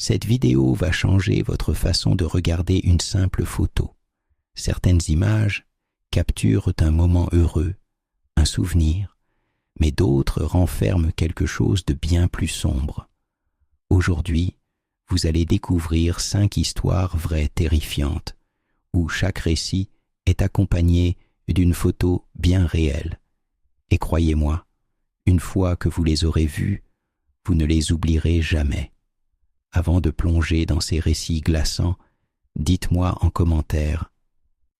Cette vidéo va changer votre façon de regarder une simple photo. Certaines images capturent un moment heureux, un souvenir, mais d'autres renferment quelque chose de bien plus sombre. Aujourd'hui, vous allez découvrir 5 histoires vraies terrifiantes, où chaque récit est accompagné d'une photo bien réelle. Et croyez-moi, une fois que vous les aurez vues, vous ne les oublierez jamais. Avant de plonger dans ces récits glaçants, dites-moi en commentaire,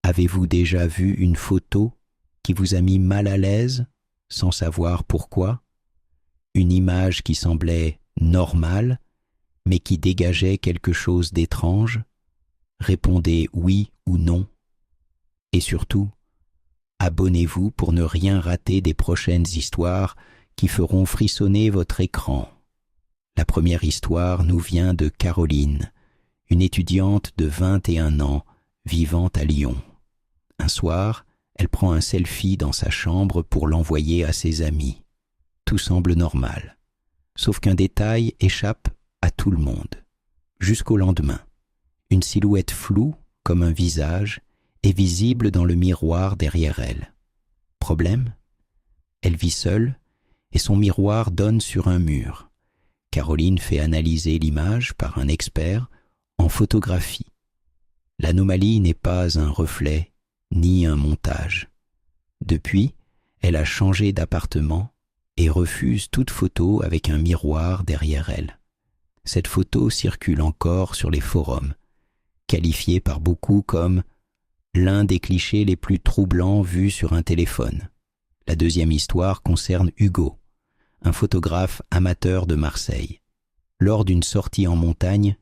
avez-vous déjà vu une photo qui vous a mis mal à l'aise sans savoir pourquoi? Une image qui semblait normale, mais qui dégageait quelque chose d'étrange? Répondez oui ou non. Et surtout, abonnez-vous pour ne rien rater des prochaines histoires qui feront frissonner votre écran. La première histoire nous vient de Caroline, une étudiante de 21 ans vivant à Lyon. Un soir, elle prend un selfie dans sa chambre pour l'envoyer à ses amis. Tout semble normal, sauf qu'un détail échappe à tout le monde. Jusqu'au lendemain, une silhouette floue, comme un visage, est visible dans le miroir derrière elle. Problème? Elle vit seule et son miroir donne sur un mur. Caroline fait analyser l'image par un expert en photographie. L'anomalie n'est pas un reflet ni un montage. Depuis, elle a changé d'appartement et refuse toute photo avec un miroir derrière elle. Cette photo circule encore sur les forums, qualifiée par beaucoup comme l'un des clichés les plus troublants vus sur un téléphone. La deuxième histoire concerne Hugo, un photographe amateur de Marseille. Lors d'une sortie en montagne,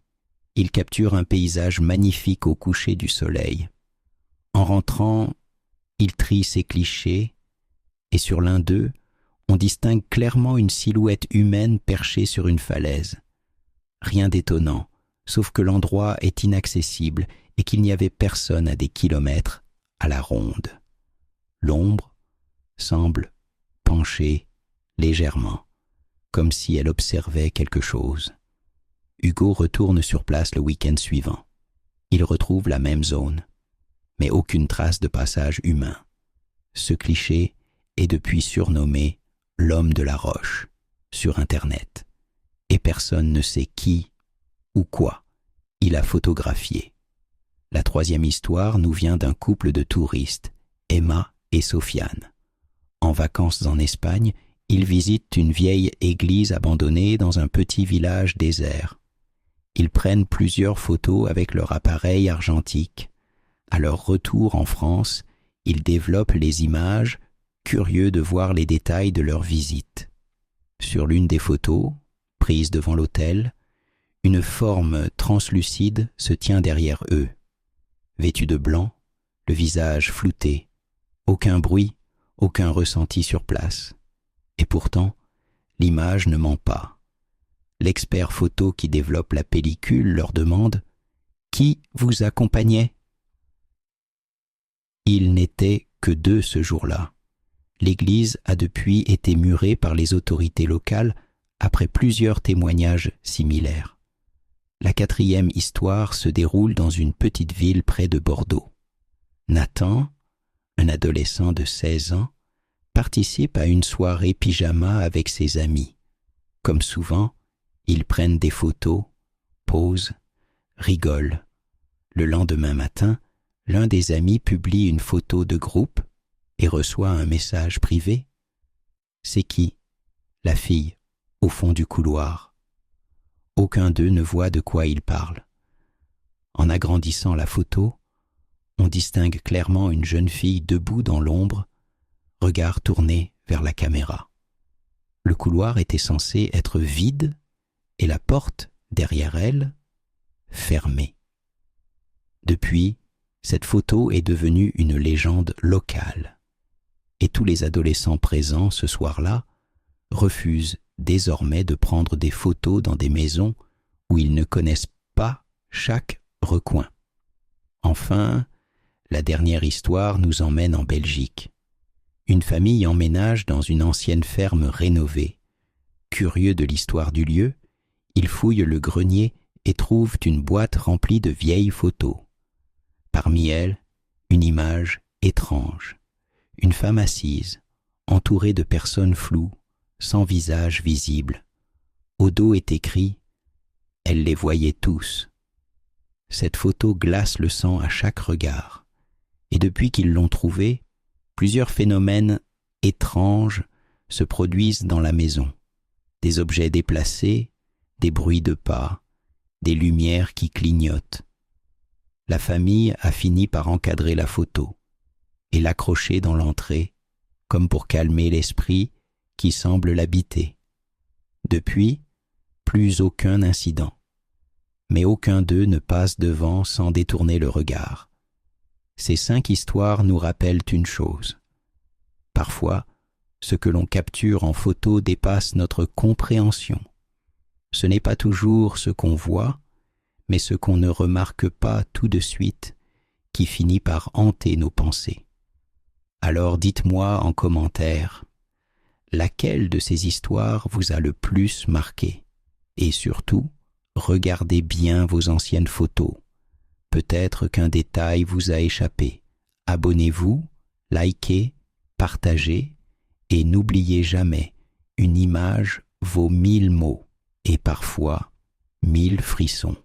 il capture un paysage magnifique au coucher du soleil. En rentrant, il trie ses clichés et sur l'un d'eux, on distingue clairement une silhouette humaine perchée sur une falaise. Rien d'étonnant, sauf que l'endroit est inaccessible et qu'il n'y avait personne à des kilomètres à la ronde. L'ombre semble pencher légèrement, comme si elle observait quelque chose. Hugo retourne sur place le week-end suivant. Il retrouve la même zone, mais aucune trace de passage humain. Ce cliché est depuis surnommé « l'homme de la roche » sur Internet, et personne ne sait qui ou quoi il a photographié. La troisième histoire nous vient d'un couple de touristes, Emma et Sofiane. En vacances en Espagne, ils visitent une vieille église abandonnée dans un petit village désert. Ils prennent plusieurs photos avec leur appareil argentique. À leur retour en France, ils développent les images, curieux de voir les détails de leur visite. Sur l'une des photos, prise devant l'autel, une forme translucide se tient derrière eux. Vêtu de blanc, le visage flouté, aucun bruit, aucun ressenti sur place. Et pourtant, l'image ne ment pas. L'expert photo qui développe la pellicule leur demande « Qui vous accompagnait ?» Il n'était que 2 ce jour-là. L'église a depuis été murée par les autorités locales après plusieurs témoignages similaires. La 4e histoire se déroule dans une petite ville près de Bordeaux. Nathan, un adolescent de 16 ans, participe à une soirée pyjama avec ses amis. Comme souvent, ils prennent des photos, posent, rigolent. Le lendemain matin, l'un des amis publie une photo de groupe et reçoit un message privé. C'est qui? La fille, au fond du couloir. Aucun d'eux ne voit de quoi il parle. En agrandissant la photo, on distingue clairement une jeune fille debout dans l'ombre, regard tourné vers la caméra. Le couloir était censé être vide et la porte, derrière elle, fermée. Depuis, cette photo est devenue une légende locale. Et tous les adolescents présents ce soir-là refusent désormais de prendre des photos dans des maisons où ils ne connaissent pas chaque recoin. Enfin, la dernière histoire nous emmène en Belgique. Une famille emménage dans une ancienne ferme rénovée. Curieux de l'histoire du lieu, ils fouillent le grenier et trouvent une boîte remplie de vieilles photos. Parmi elles, une image étrange, une femme assise, entourée de personnes floues, sans visage visible. Au dos est écrit « Elle les voyait tous ». Cette photo glace le sang à chaque regard. Et depuis qu'ils l'ont trouvée, plusieurs phénomènes étranges se produisent dans la maison. Des objets déplacés, des bruits de pas, des lumières qui clignotent. La famille a fini par encadrer la photo et l'accrocher dans l'entrée, comme pour calmer l'esprit qui semble l'habiter. Depuis, plus aucun incident. Mais aucun d'eux ne passe devant sans détourner le regard. Ces 5 histoires nous rappellent une chose. Parfois, ce que l'on capture en photo dépasse notre compréhension. Ce n'est pas toujours ce qu'on voit, mais ce qu'on ne remarque pas tout de suite qui finit par hanter nos pensées. Alors dites-moi en commentaire, laquelle de ces histoires vous a le plus marqué? Et surtout, regardez bien vos anciennes photos. Peut-être qu'un détail vous a échappé. Abonnez-vous, likez, partagez et n'oubliez jamais, une image vaut 1000 mots et parfois 1000 frissons.